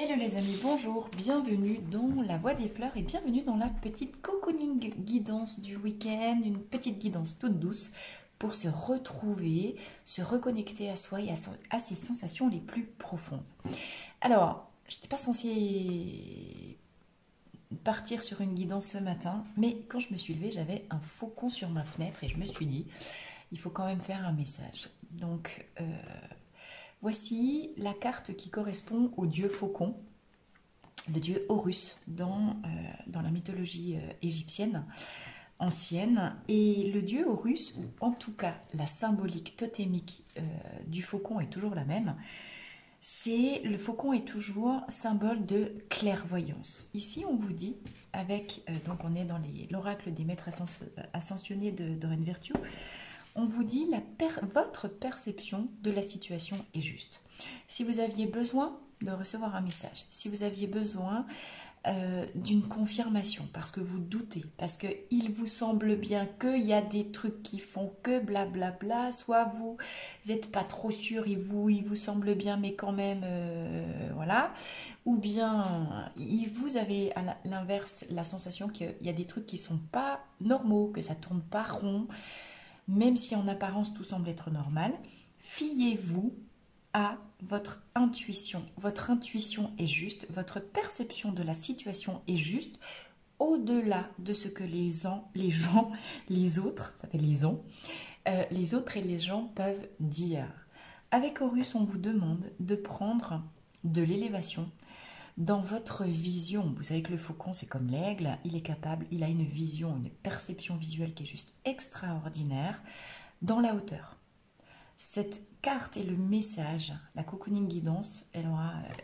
Hello les amis, bonjour, bienvenue dans la Voie des Fleurs et bienvenue dans la petite cocooning guidance du week-end, une petite guidance toute douce pour se retrouver, se reconnecter à soi et à ses sensations les plus profondes. Alors, je n'étais pas censée partir sur une guidance ce matin, mais quand je me suis levée, j'avais un faucon sur ma fenêtre et je me suis dit, il faut quand même faire un message. Donc, voici la carte qui correspond au dieu faucon, le dieu Horus dans la mythologie égyptienne ancienne. Et le dieu Horus, ou en tout cas la symbolique totémique du faucon est toujours la même, le faucon est toujours symbole de clairvoyance. Ici, on vous dit, donc on est dans l'oracle des maîtres ascensionnés de Rennes-Virtue, on vous dit votre perception de la situation est juste. Si vous aviez besoin de recevoir un message, si vous aviez besoin d'une confirmation, parce que vous doutez, parce qu'il vous semble bien qu'il y a des trucs qui font que blablabla, soit vous n'êtes pas trop sûr, il vous semble bien, mais quand même, voilà, ou bien vous avez à l'inverse la sensation qu'il y a des trucs qui ne sont pas normaux, que ça ne tourne pas rond, même si en apparence tout semble être normal, fiez-vous à votre intuition. Votre intuition est juste, votre perception de la situation est juste, au-delà de ce que les autres, ça fait les autres et les gens peuvent dire. Avec Horus, on vous demande de prendre de l'élévation dans votre vision. Vous savez que le faucon, c'est comme l'aigle, il a une vision, une perception visuelle qui est juste extraordinaire dans la hauteur. Cette carte est le message, la cocooning guidance,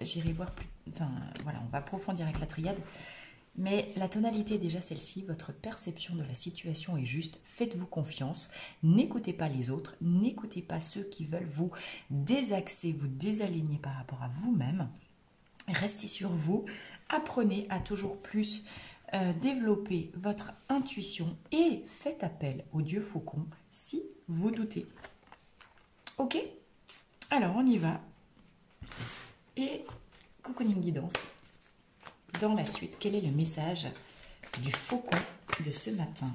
j'irai voir plus, enfin voilà, on va approfondir avec la triade, mais la tonalité est déjà celle-ci, votre perception de la situation est juste, faites-vous confiance, n'écoutez pas les autres, n'écoutez pas ceux qui veulent vous désaxer, vous désaligner par rapport à vous-même, restez sur vous, apprenez à toujours plus développer votre intuition et faites appel au dieu faucon si vous doutez. Ok, alors on y va. Et cocooning guidance. Dans la suite, quel est le message du faucon de ce matin?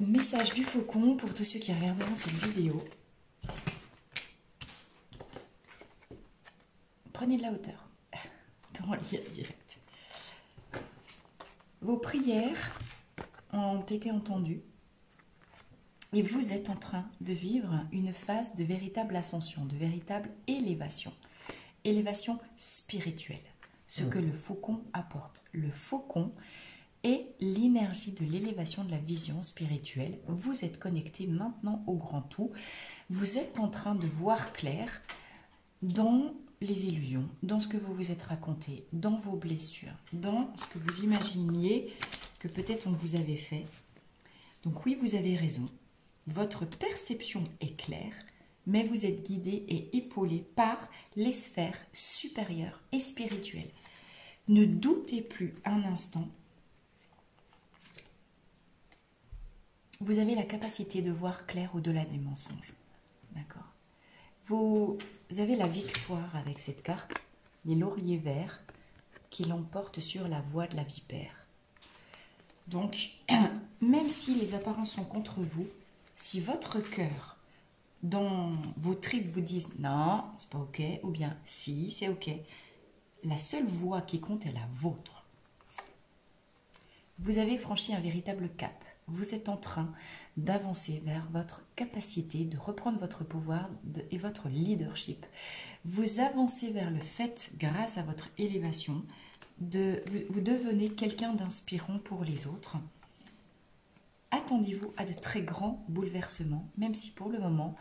Message du faucon pour tous ceux qui regarderont cette vidéo. Prenez de la hauteur. Dans le lien direct. Vos prières ont été entendues. Et vous êtes en train de vivre une phase de véritable ascension, de véritable élévation. Élévation spirituelle. Ce que le faucon apporte. Le faucon est l'énergie de l'élévation de la vision spirituelle. Vous êtes connecté maintenant au grand tout. Vous êtes en train de voir clair dans les illusions, dans ce que vous vous êtes raconté, dans vos blessures, dans ce que vous imaginiez que peut-être on vous avait fait. Donc oui, vous avez raison. Votre perception est claire, mais vous êtes guidé et épaulé par les sphères supérieures et spirituelles. Ne doutez plus un instant. Vous avez la capacité de voir clair au-delà des mensonges. D'accord. Vous avez la victoire avec cette carte, les lauriers verts qui l'emportent sur la voie de la vipère. Donc, même si les apparences sont contre vous, si votre cœur, dans vos tripes, vous disent non, c'est pas ok, ou bien si, c'est ok, la seule voie qui compte est la vôtre. Vous avez franchi un véritable cap. Vous êtes en train d'avancer vers votre capacité de reprendre votre pouvoir et votre leadership. Vous avancez vers le fait, grâce à votre élévation, vous devenez quelqu'un d'inspirant pour les autres. Attendez-vous à de très grands bouleversements, même si pour le moment,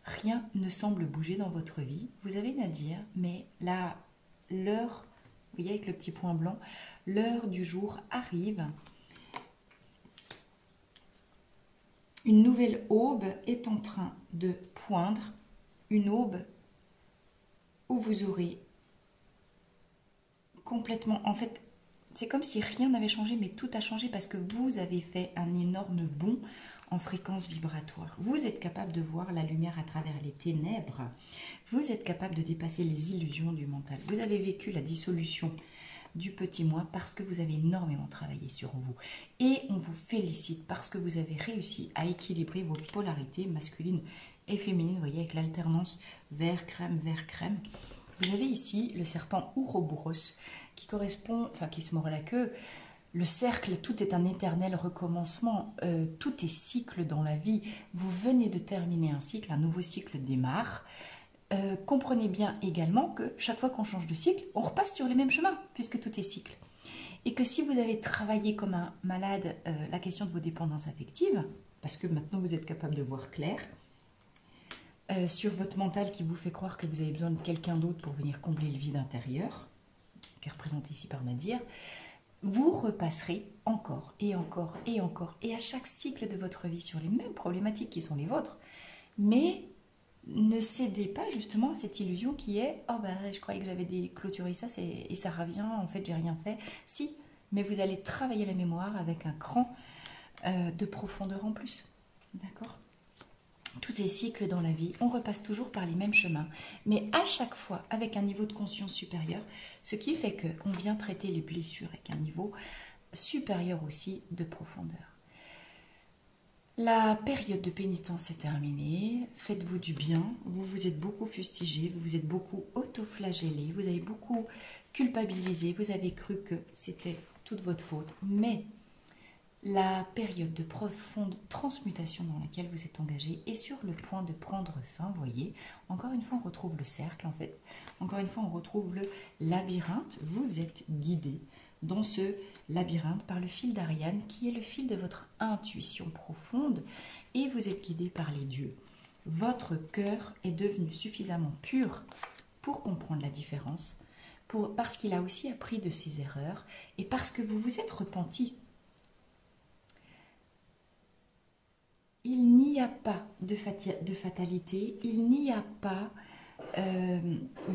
rien ne semble bouger dans votre vie. Vous avez Nadir, mais là, l'heure, vous voyez avec le petit point blanc, l'heure du jour arrive. Une nouvelle aube est en train de poindre, une aube où vous aurez complètement, en fait, c'est comme si rien n'avait changé, mais tout a changé parce que vous avez fait un énorme bond en fréquence vibratoire. Vous êtes capable de voir la lumière à travers les ténèbres. Vous êtes capable de dépasser les illusions du mental. Vous avez vécu la dissolution du petit moi parce que vous avez énormément travaillé sur vous. Et on vous félicite parce que vous avez réussi à équilibrer votre polarité masculine et féminine. Vous voyez, avec l'alternance vert, crème. Vous avez ici le serpent Ouroboros qui correspond, enfin qui se mord la queue. Le cercle, tout est un éternel recommencement, tout est cycle dans la vie. Vous venez de terminer un cycle, un nouveau cycle démarre. Comprenez bien également que chaque fois qu'on change de cycle, on repasse sur les mêmes chemins, puisque tout est cycle. Et que si vous avez travaillé comme un malade la question de vos dépendances affectives, parce que maintenant vous êtes capable de voir clair, sur votre mental qui vous fait croire que vous avez besoin de quelqu'un d'autre pour venir combler le vide intérieur, qui est représenté ici par Nadir, vous repasserez encore et encore et encore, et à chaque cycle de votre vie sur les mêmes problématiques qui sont les vôtres. Mais ne cédez pas justement à cette illusion qui est « Oh ben, je croyais que j'avais clôturé ça et ça revient, en fait j'ai rien fait ». Si, mais vous allez travailler la mémoire avec un cran de profondeur en plus. D'accord ? Tout est cycle dans la vie, on repasse toujours par les mêmes chemins, mais à chaque fois avec un niveau de conscience supérieur, ce qui fait qu'on vient traiter les blessures avec un niveau supérieur aussi de profondeur. La période de pénitence est terminée, faites-vous du bien, vous vous êtes beaucoup fustigé, vous vous êtes beaucoup auto-flagellé, vous avez beaucoup culpabilisé, vous avez cru que c'était toute votre faute, mais la période de profonde transmutation dans laquelle vous êtes engagé est sur le point de prendre fin, voyez. Encore une fois, on retrouve le cercle, en fait. Encore une fois, on retrouve le labyrinthe. Vous êtes guidé dans ce labyrinthe par le fil d'Ariane, qui est le fil de votre intuition profonde, et vous êtes guidé par les dieux. Votre cœur est devenu suffisamment pur pour comprendre la différence, parce qu'il a aussi appris de ses erreurs, et parce que vous vous êtes repenti. Il n'y a pas de fatalité, il n'y a pas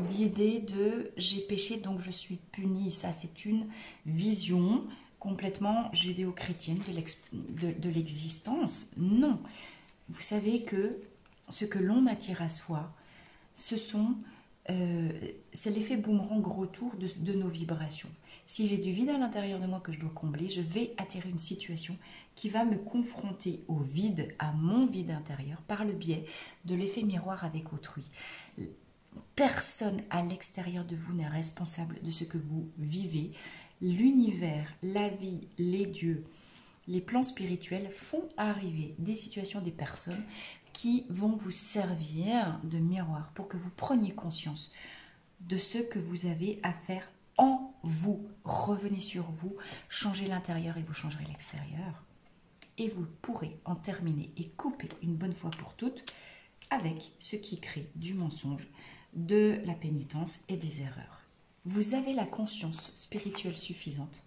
d'idée de « j'ai péché donc je suis puni ». Ça, c'est une vision complètement judéo-chrétienne de l'existence. Non, vous savez que ce que l'on attire à soi, c'est l'effet boomerang retour de nos vibrations. Si j'ai du vide à l'intérieur de moi que je dois combler, je vais attirer une situation qui va me confronter au vide, à mon vide intérieur, par le biais de l'effet miroir avec autrui. Personne à l'extérieur de vous n'est responsable de ce que vous vivez. L'univers, la vie, les dieux, les plans spirituels font arriver des situations, des personnes qui vont vous servir de miroir pour que vous preniez conscience de ce que vous avez à faire en vous. Revenez sur vous, changez l'intérieur et vous changerez l'extérieur. Et vous pourrez en terminer et couper une bonne fois pour toutes avec ce qui crée du mensonge, de la pénitence et des erreurs. Vous avez la conscience spirituelle suffisante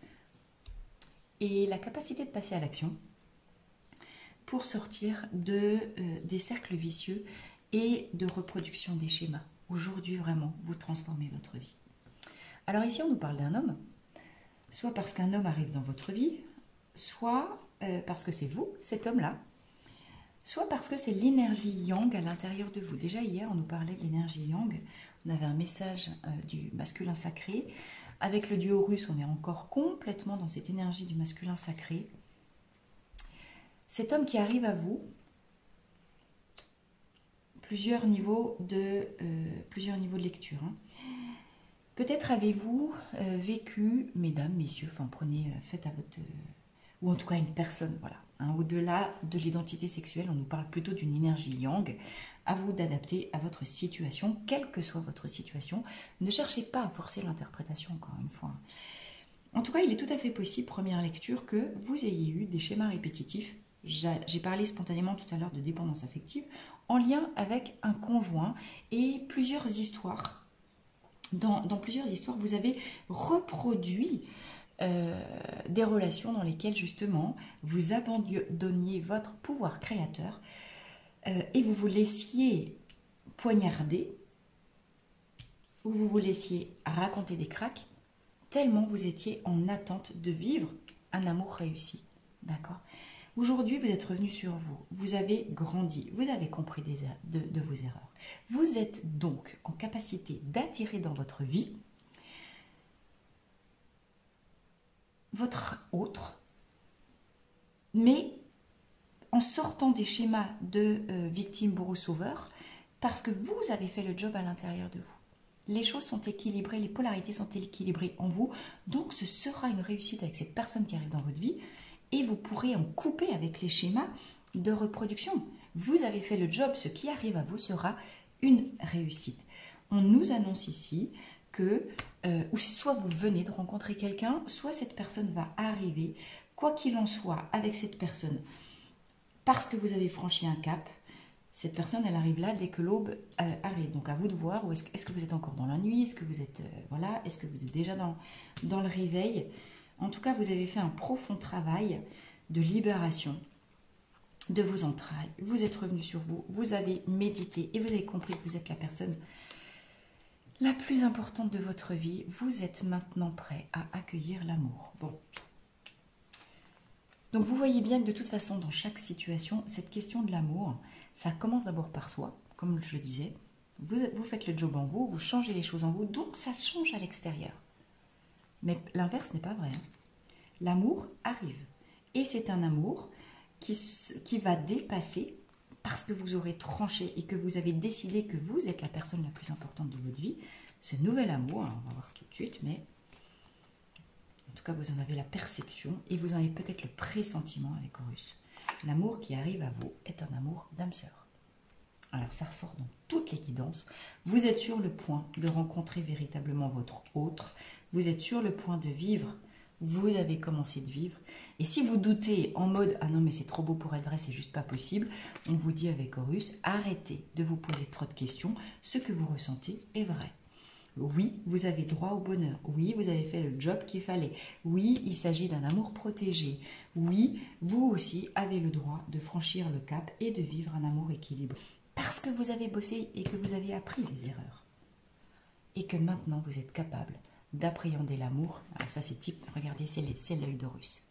et la capacité de passer à l'action pour sortir des cercles vicieux et de reproduction des schémas. Aujourd'hui, vraiment, vous transformez votre vie. Alors ici, on nous parle d'un homme, soit parce qu'un homme arrive dans votre vie, soit parce que c'est vous, cet homme-là, soit parce que c'est l'énergie yang à l'intérieur de vous. Déjà hier, on nous parlait de l'énergie yang, on avait un message du masculin sacré. Avec le dieu Horus, on est encore complètement dans cette énergie du masculin sacré. Cet homme qui arrive à vous, plusieurs niveaux de lecture. Hein. Peut-être avez-vous vécu, mesdames, messieurs, enfin faites à votre... ou en tout cas une personne, voilà. Hein, au-delà de l'identité sexuelle, on nous parle plutôt d'une énergie yang. À vous d'adapter à votre situation, quelle que soit votre situation. Ne cherchez pas à forcer l'interprétation, encore une fois. En tout cas, il est tout à fait possible, première lecture, que vous ayez eu des schémas répétitifs. J'ai parlé spontanément tout à l'heure de dépendance affective, en lien avec un conjoint et plusieurs histoires. Dans plusieurs histoires, vous avez reproduit des relations dans lesquelles justement vous abandonniez votre pouvoir créateur et vous vous laissiez poignarder ou vous vous laissiez raconter des cracks tellement vous étiez en attente de vivre un amour réussi. D'accord ? Aujourd'hui, vous êtes revenu sur vous, vous avez grandi, vous avez compris de vos erreurs. Vous êtes donc en capacité d'attirer dans votre vie votre autre, mais en sortant des schémas de victime, bourreau, sauveur, parce que vous avez fait le job à l'intérieur de vous. Les choses sont équilibrées, les polarités sont équilibrées en vous, donc ce sera une réussite avec cette personne qui arrive dans votre vie, et vous pourrez en couper avec les schémas de reproduction. Vous avez fait le job, ce qui arrive à vous sera une réussite. On nous annonce ici que, ou soit vous venez de rencontrer quelqu'un, soit cette personne va arriver, quoi qu'il en soit, avec cette personne, parce que vous avez franchi un cap. Cette personne, elle arrive là dès que l'aube arrive. Donc à vous de voir, ou est-ce que vous êtes encore dans la nuit, est-ce que vous êtes voilà, est-ce que vous êtes déjà dans le réveil. En tout cas, vous avez fait un profond travail de libération de vos entrailles. Vous êtes revenu sur vous, vous avez médité et vous avez compris que vous êtes la personne la plus importante de votre vie. Vous êtes maintenant prêt à accueillir l'amour. Bon. Donc vous voyez bien que de toute façon, dans chaque situation, cette question de l'amour, ça commence d'abord par soi, comme je le disais. Vous faites le job en vous, vous changez les choses en vous, donc ça change à l'extérieur. Mais l'inverse n'est pas vrai. L'amour arrive. Et c'est un amour qui va dépasser, parce que vous aurez tranché et que vous avez décidé que vous êtes la personne la plus importante de votre vie. Ce nouvel amour, on va voir tout de suite, mais en tout cas vous en avez la perception et vous en avez peut-être le pressentiment avec Horus. L'amour qui arrive à vous est un amour d'âme sœur. Alors ça ressort dans toutes les guidances. Vous êtes sur le point de rencontrer véritablement votre autre. Vous êtes sur le point de vivre. Vous avez commencé de vivre. Et si vous doutez en mode « Ah non mais c'est trop beau pour être vrai, c'est juste pas possible », on vous dit avec Horus, arrêtez de vous poser trop de questions. Ce que vous ressentez est vrai. Oui, vous avez droit au bonheur. Oui, vous avez fait le job qu'il fallait. Oui, il s'agit d'un amour protégé. Oui, vous aussi avez le droit de franchir le cap et de vivre un amour équilibré. Parce que vous avez bossé et que vous avez appris des erreurs. Et que maintenant vous êtes capable d'appréhender l'amour. Alors ça c'est type, regardez, c'est l'œil d'Horus.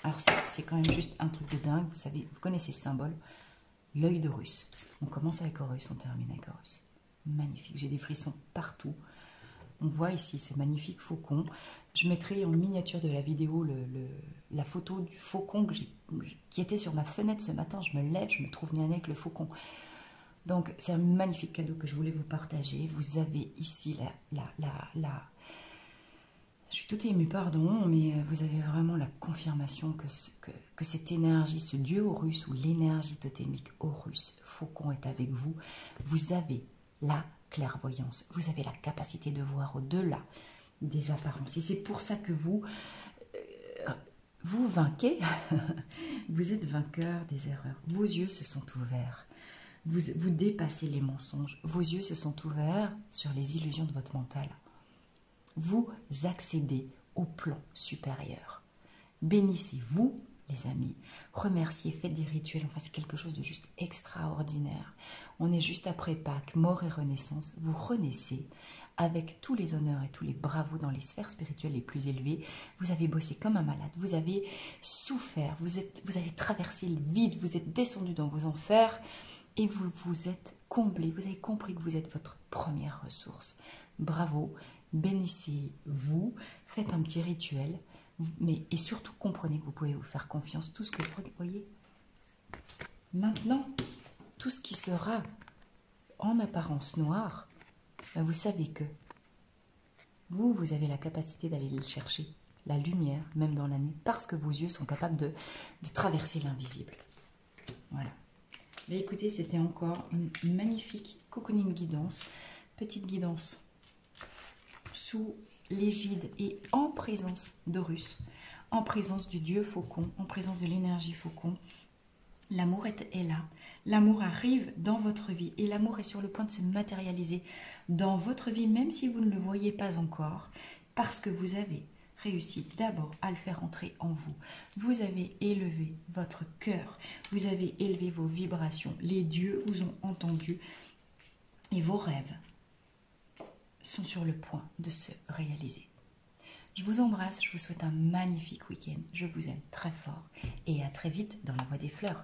Alors c'est quand même juste un truc de dingue, vous savez, vous connaissez ce symbole, l'œil d'Horus. On commence avec Horus, on termine avec Horus. Magnifique, j'ai des frissons partout. On voit ici ce magnifique faucon. Je mettrai en miniature de la vidéo la photo du faucon qui était sur ma fenêtre ce matin. Je me lève, je me trouve nez avec le faucon. Donc c'est un magnifique cadeau que je voulais vous partager. Vous avez ici je suis tout émue, pardon, mais vous avez vraiment la confirmation que cette énergie, ce dieu Horus ou l'énergie totémique Horus, faucon est avec vous. Vous avez la clairvoyance, vous avez la capacité de voir au-delà des apparences. Et c'est pour ça que vous vainquez, vous êtes vainqueur des erreurs. Vos yeux se sont ouverts. Vous dépassez les mensonges. Vos yeux se sont ouverts sur les illusions de votre mental. Vous accédez au plan supérieur. Bénissez-vous, les amis. Remerciez, faites des rituels. Enfin, c'est quelque chose de juste extraordinaire. On est juste après Pâques, mort et renaissance. Vous renaissez avec tous les honneurs et tous les bravos dans les sphères spirituelles les plus élevées. Vous avez bossé comme un malade. Vous avez souffert. Vous avez traversé le vide. Vous êtes descendu dans vos enfers. Et vous vous êtes comblé, vous avez compris que vous êtes votre première ressource. Bravo, bénissez-vous, faites un petit rituel, et surtout comprenez que vous pouvez vous faire confiance. Tout ce que vous voyez, maintenant, tout ce qui sera en apparence noir, ben vous savez que vous avez la capacité d'aller le chercher, la lumière, même dans la nuit, parce que vos yeux sont capables de traverser l'invisible. Voilà. Mais écoutez, c'était encore une magnifique cocooning guidance, petite guidance sous l'égide et en présence d'Horus, en présence du dieu faucon, en présence de l'énergie faucon. L'amour est là, l'amour arrive dans votre vie et l'amour est sur le point de se matérialiser dans votre vie, même si vous ne le voyez pas encore, parce que vous avez réussi d'abord à le faire entrer en vous. Vous avez élevé votre cœur, vous avez élevé vos vibrations, les dieux vous ont entendu et vos rêves sont sur le point de se réaliser. Je vous embrasse, je vous souhaite un magnifique week-end. Je vous aime très fort et à très vite dans la Voie des Fleurs.